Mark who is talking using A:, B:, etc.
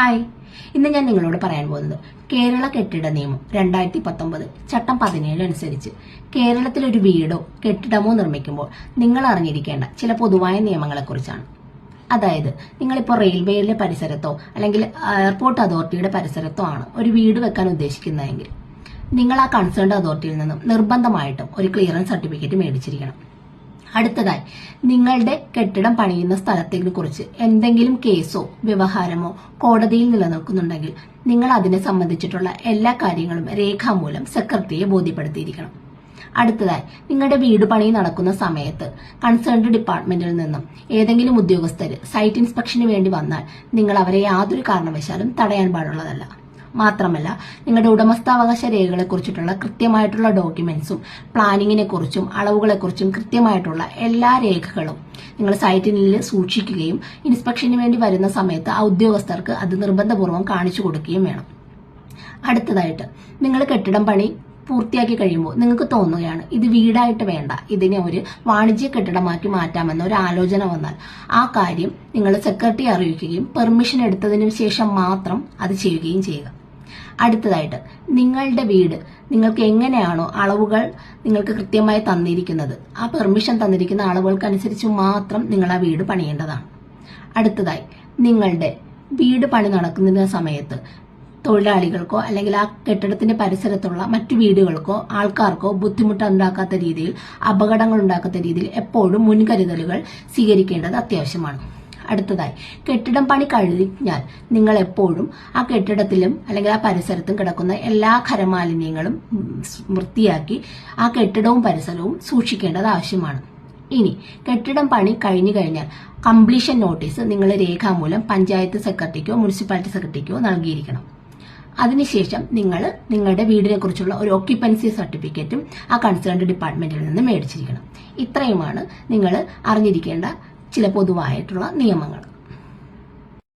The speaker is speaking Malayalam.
A: ഹായ്, ഇന്ന് ഞാൻ നിങ്ങളോട് പറയാൻ പോകുന്നത് കേരള കെട്ടിട നിയമം 2019 ചട്ടം 17 അനുസരിച്ച് കേരളത്തിലൊരു വീടോ കെട്ടിടമോ നിർമ്മിക്കുമ്പോൾ നിങ്ങൾ അറിഞ്ഞിരിക്കേണ്ട ചില പൊതുവായ നിയമങ്ങളെക്കുറിച്ചാണ്. അതായത് നിങ്ങളിപ്പോൾ റെയിൽവേയിലെ പരിസരത്തോ അല്ലെങ്കിൽ എയർപോർട്ട് അതോറിറ്റിയുടെ പരിസരത്തോ ആണ് ഒരു വീട് വെക്കാൻ ഉദ്ദേശിക്കുന്നതെങ്കിൽ നിങ്ങൾ ആ കൺസേൺഡ് അതോറിറ്റിയിൽ നിന്നും നിർബന്ധമായിട്ടും ഒരു ക്ലിയറൻസ് സർട്ടിഫിക്കറ്റ് മേടിച്ചിരിക്കണം. അടുത്തതായി, നിങ്ങളുടെ കെട്ടിടം പണിയുന്ന സ്ഥലത്തിനെ കുറിച്ച് എന്തെങ്കിലും കേസോ വ്യവഹാരമോ കോടതിയിൽ നിലനിൽക്കുന്നുണ്ടെങ്കിൽ നിങ്ങൾ അതിനെ സംബന്ധിച്ചിട്ടുള്ള എല്ലാ കാര്യങ്ങളും രേഖാമൂലം സെക്രട്ടറിയെ ബോധ്യപ്പെടുത്തിയിരിക്കണം. അടുത്തതായി, നിങ്ങളുടെ വീട് പണി നടക്കുന്ന സമയത്ത് കൺസേൺഡ് ഡിപ്പാർട്ട്മെന്റിൽ നിന്നും ഏതെങ്കിലും ഉദ്യോഗസ്ഥർ സൈറ്റ് ഇൻസ്പെക്ഷന് വേണ്ടി വന്നാൽ നിങ്ങൾ അവരെ യാതൊരു കാരണവശാലും തടയാൻ പാടുള്ളതല്ല. മാത്രമല്ല, നിങ്ങളുടെ ഉടമസ്ഥാവകാശ രേഖകളെ കുറിച്ചിട്ടുള്ള കൃത്യമായിട്ടുള്ള ഡോക്യുമെന്റ്സും പ്ലാനിങ്ങിനെ കുറിച്ചും അളവുകളെ കുറിച്ചും കൃത്യമായിട്ടുള്ള എല്ലാ രേഖകളും നിങ്ങൾ സൈറ്റിൽ സൂക്ഷിക്കുകയും ഇൻസ്പെക്ഷന് വേണ്ടി വരുന്ന സമയത്ത് ആ ഉദ്യോഗസ്ഥർക്ക് അത് നിർബന്ധപൂർവ്വം കാണിച്ചു കൊടുക്കുകയും വേണം. അടുത്തതായിട്ട്, നിങ്ങൾ കെട്ടിടം പണി പൂർത്തിയാക്കി കഴിയുമ്പോൾ നിങ്ങൾക്ക് തോന്നുകയാണ് ഇത് വീടായിട്ട് വേണ്ട, ഇതിനെ ഒരു വാണിജ്യ കെട്ടിടമാക്കി മാറ്റാമെന്ന ഒരു ആലോചന വന്നാൽ ആ കാര്യം നിങ്ങൾ സെക്രട്ടറിയെ അറിയിക്കുകയും പെർമിഷൻ എടുത്തതിനു ശേഷം മാത്രം അത് ചെയ്യുകയും ചെയ്യുക. അടുത്തതായിട്ട്, നിങ്ങളുടെ വീട് നിങ്ങൾക്ക് എങ്ങനെയാണോ അളവുകൾ നിങ്ങൾക്ക് കൃത്യമായി തന്നിരിക്കുന്നത് ആ പെർമിഷൻ തന്നിരിക്കുന്ന അളവുകൾക്കനുസരിച്ച് മാത്രം നിങ്ങൾ ആ വീട് പണിയേണ്ടതാണ്. അടുത്തതായി, നിങ്ങളുടെ വീട് പണി നടക്കുന്ന സമയത്ത് തൊഴിലാളികൾക്കോ അല്ലെങ്കിൽ ആ കെട്ടിടത്തിന്റെ പരിസരത്തുള്ള മറ്റു വീടുകൾക്കോ ആൾക്കാർക്കോ ബുദ്ധിമുട്ടുണ്ടാക്കാത്ത രീതിയിൽ അപകടങ്ങൾ ഉണ്ടാക്കാത്ത രീതിയിൽ എപ്പോഴും മുൻകരുതലുകൾ സ്വീകരിക്കേണ്ടത് അത്യാവശ്യമാണ്. അടുത്തതായി, കെട്ടിടം പണി കഴിഞ്ഞാൽ നിങ്ങൾ എപ്പോഴും ആ കെട്ടിടത്തിലും അല്ലെങ്കിൽ ആ പരിസരത്തും കിടക്കുന്ന എല്ലാ ഖരമാലിന്യങ്ങളും വൃത്തിയാക്കി ആ കെട്ടിടവും പരിസരവും സൂക്ഷിക്കേണ്ടത് ആവശ്യമാണ്. ഇനി കെട്ടിടം പണി കഴിഞ്ഞു കഴിഞ്ഞാൽ കംപ്ലീഷൻ നോട്ടീസ് നിങ്ങൾ രേഖാമൂലം പഞ്ചായത്ത് സെക്രട്ടറിക്കോ മുനിസിപ്പാലിറ്റി സെക്രട്ടറിക്കോ നൽകിയിരിക്കണം. അതിനുശേഷം നിങ്ങൾ നിങ്ങളുടെ വീടിനെ കുറിച്ചുള്ള ഒരു ഓക്യുപ്പൻസി സർട്ടിഫിക്കറ്റും ആ കൺസേൺഡ് ഡിപ്പാർട്ട്മെന്റിൽ നിന്ന് മേടിച്ചിരിക്കണം. ഇത്രയുമാണ് നിങ്ങൾ അറിഞ്ഞിരിക്കേണ്ട ചില പൊതുവായിട്ടുള്ള നിയമങ്ങൾ.